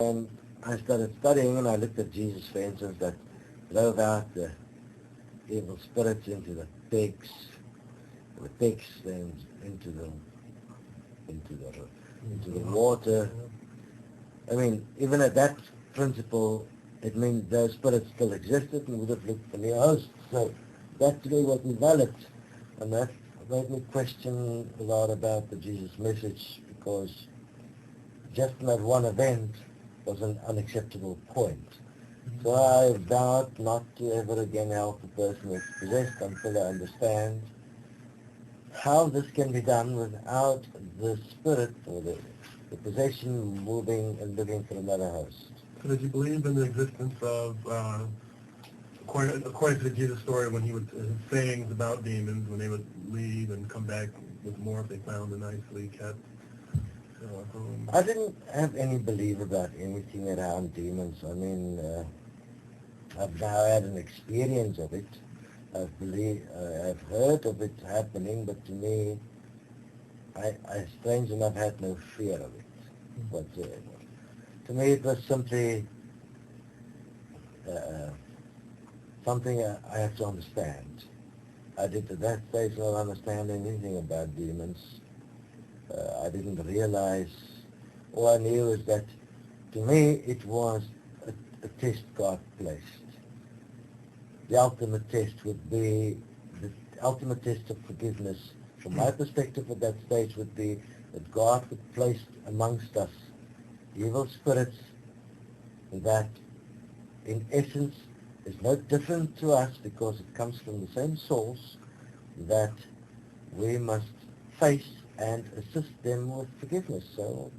And I started studying, and I looked at Jesus, for instance, that drove out the evil spirits into the pigs, and the pigs then into the water. I mean, even at that principle, it means those spirits still existed and would have looked for new hosts. So that to me was developed, and that made me question a lot about the Jesus message, because just in that one event was an unacceptable point. So I vowed not to ever again help a person that's possessed until I understand how this can be done without the spirit or the possession moving and looking for another host. So did you believe in the existence of, according to the Jesus story, when he would sayings about demons, when they would leave and come back with more if they found a nicely kept home? I didn't have any belief about anything around demons. I mean, I've now had an experience of it. I've heard of it happening, but to me, I strange enough had no fear of it whatsoever. To me, it was simply something I have to understand. I did at that stage not understand anything about demons. I didn't realize. All I knew is that, to me, it was a test God placed. The ultimate test would be, the ultimate test of forgiveness, from my perspective at that stage, would be that God would place amongst us evil spirits that, in essence, is no different to us because it comes from the same source, that we must face and assist them with forgiveness. So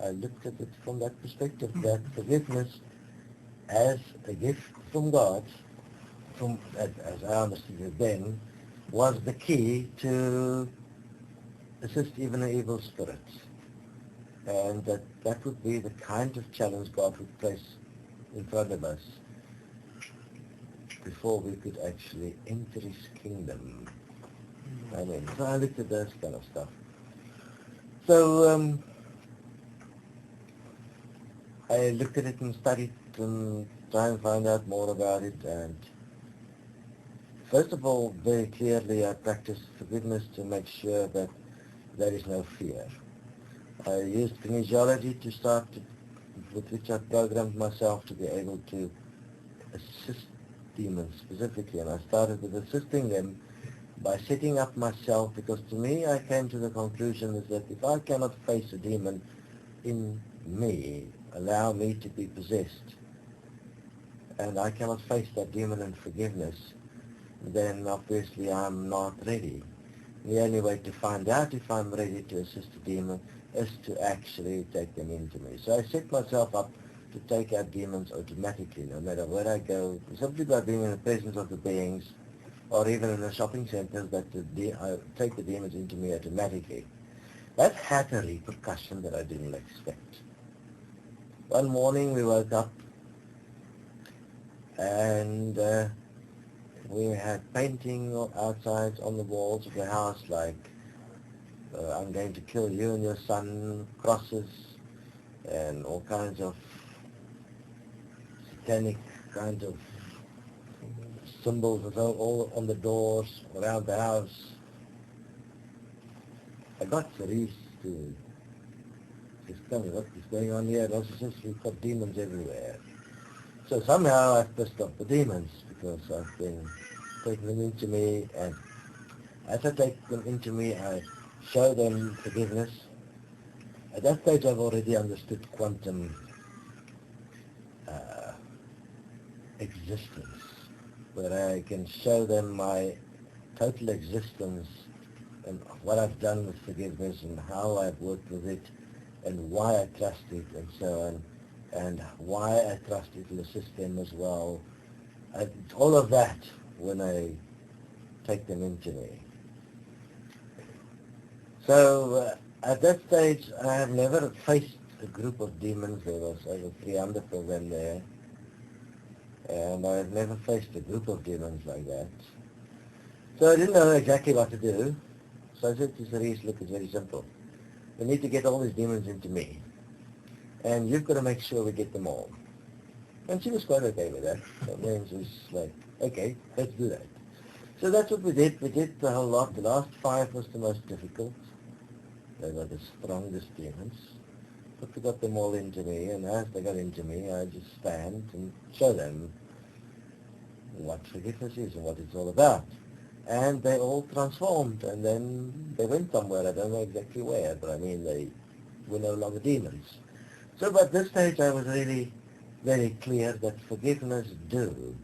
I looked at it from that perspective, that forgiveness as a gift from God, as I understood it then, was the key to assist even the evil spirits. And that would be the kind of challenge God would place in front of us before we could actually enter His kingdom. I mean, so I looked at that kind of stuff. So I looked at it and studied and tried and find out more about it. And first of all, very clearly, I practiced forgiveness to make sure that there is no fear. I used kinesiology to start, with which I programmed myself to be able to assist demons specifically. And I started with assisting them by setting up myself, because to me I came to the conclusion is that if I cannot face a demon in me, allow me to be possessed, and I cannot face that demon in forgiveness, then obviously I'm not ready. The only way to find out if I'm ready to assist a demon is to actually take them into me. So I set myself up to take out demons automatically, no matter where I go, simply by being in the presence of the beings, or even in a shopping center, that I take the demons into me automatically. That had a repercussion that I didn't expect. One morning we woke up and we had painting outside on the walls of the house, like I'm going to kill you and your son, crosses, and all kinds of satanic kind of symbols all on the doors around the house. I got Cerise to just tell me what is going on here. Also, since we've got demons everywhere. So somehow I've pissed off the demons, because I've been taking them into me, and as I take them into me, I show them forgiveness. At that stage I've already understood quantum existence, where I can show them my total existence and what I've done with forgiveness and how I've worked with it and why I trust it and so on, and why I trust it will assist them as well. All of that when I take them into me. So at that stage I have never faced a group of demons. There was over 300 of them there. And I've never faced a group of demons like that. So I didn't know exactly what to do. So I said to Cerise, look, it's very simple. We need to get all these demons into me. and you've got to make sure we get them all. And she was quite okay with that. And then she was like, okay, let's do that. So that's what we did. We did the whole lot. The last 5 was the most difficult. They were the strongest demons. But we got them all into me, and as they got into me, I just stand and show them what forgiveness is and what it's all about. And they all transformed, and then they went somewhere. I don't know exactly where, but I mean, they were no longer demons. So at this stage, I was really very clear that forgiveness do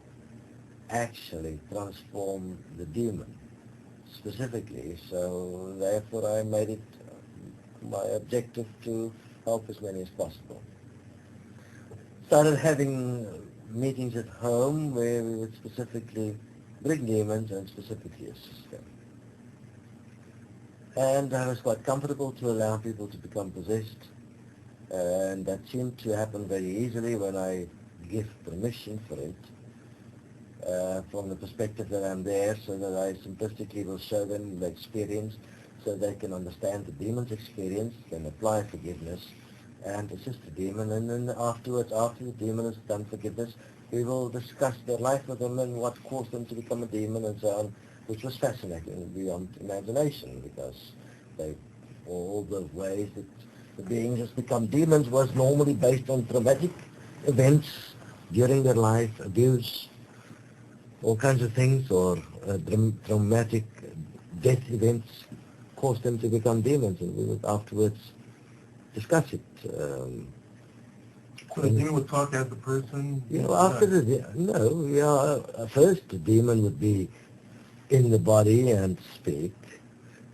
actually transform the demon, specifically. So therefore, I made it my objective to help as many as possible. Started having meetings at home where we would specifically bring demons and specifically assist them. And I was quite comfortable to allow people to become possessed, and that seemed to happen very easily when I give permission for it, from the perspective that I'm there, so that I simplistically will show them the experience so they can understand the demon's experience, can apply forgiveness and assist the demon, and then afterwards, after the demon has done forgiveness, we will discuss their life with them and what caused them to become a demon and so on, which was fascinating beyond imagination, because all the ways that the beings has become demons was normally based on traumatic events during their life, abuse, all kinds of things, or traumatic death events caused them to become demons, and we would afterwards discuss it. So the demon would talk as the person? After first the demon would be in the body and speak.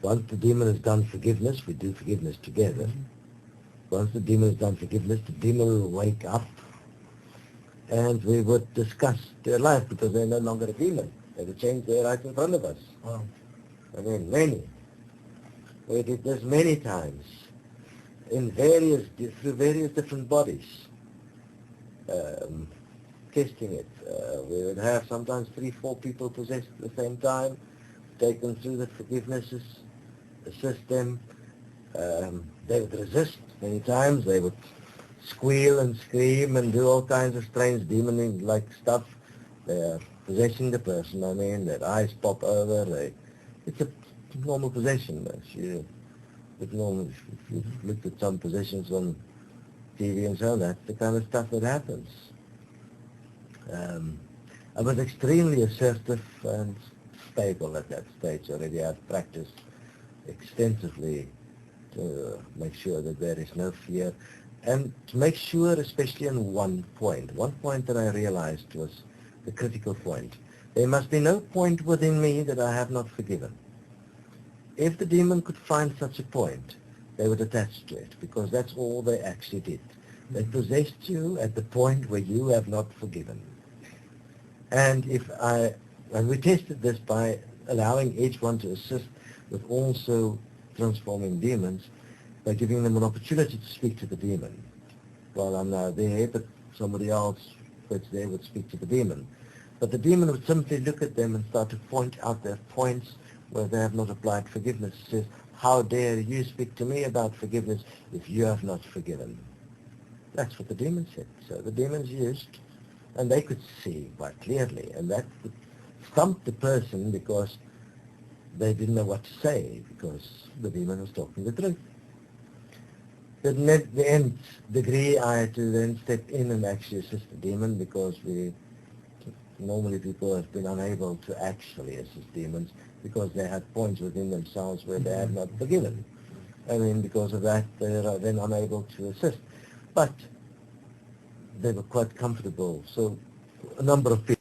Once the demon has done forgiveness, we do forgiveness together. Once the demon has done forgiveness, the demon will wake up, and we would discuss their life, because they're no longer a demon. They would change their life in front of us. Wow. I mean, many. We did this many times, through various different bodies, testing it. We would have sometimes 3-4 people possessed at the same time, take them through the forgivenesses, assist them. They would resist many times. They would squeal and scream and do all kinds of strange demon-like stuff. They are possessing the person. I mean, their eyes pop over. It's a normal possession. If you've looked at some possessions on TV and so on, that's the kind of stuff that happens. I was extremely assertive and stable at that stage already. I'd practiced extensively to make sure that there is no fear, and to make sure, especially on one point that I realized was the critical point. There must be no point within me that I have not forgiven. If the demon could find such a point, they would attach to it, because that's all they actually did. They possessed you at the point where you have not forgiven. And we tested this by allowing each one to assist with also transforming demons, by giving them an opportunity to speak to the demon. Well, I'm now there, but somebody else that's there would speak to the demon. But the demon would simply look at them and start to point out their points where they have not applied forgiveness. It says, how dare you speak to me about forgiveness if you have not forgiven? That's what the demon said. So the demons used, and they could see quite clearly, and that stumped the person, because they didn't know what to say, because the demon was talking the truth. At the nth degree, I had to then step in and actually assist the demon, because normally people have been unable to actually assist demons, because they had points within themselves where they had not forgiven. I mean, because of that, they are then unable to assist. But they were quite comfortable. So a number of people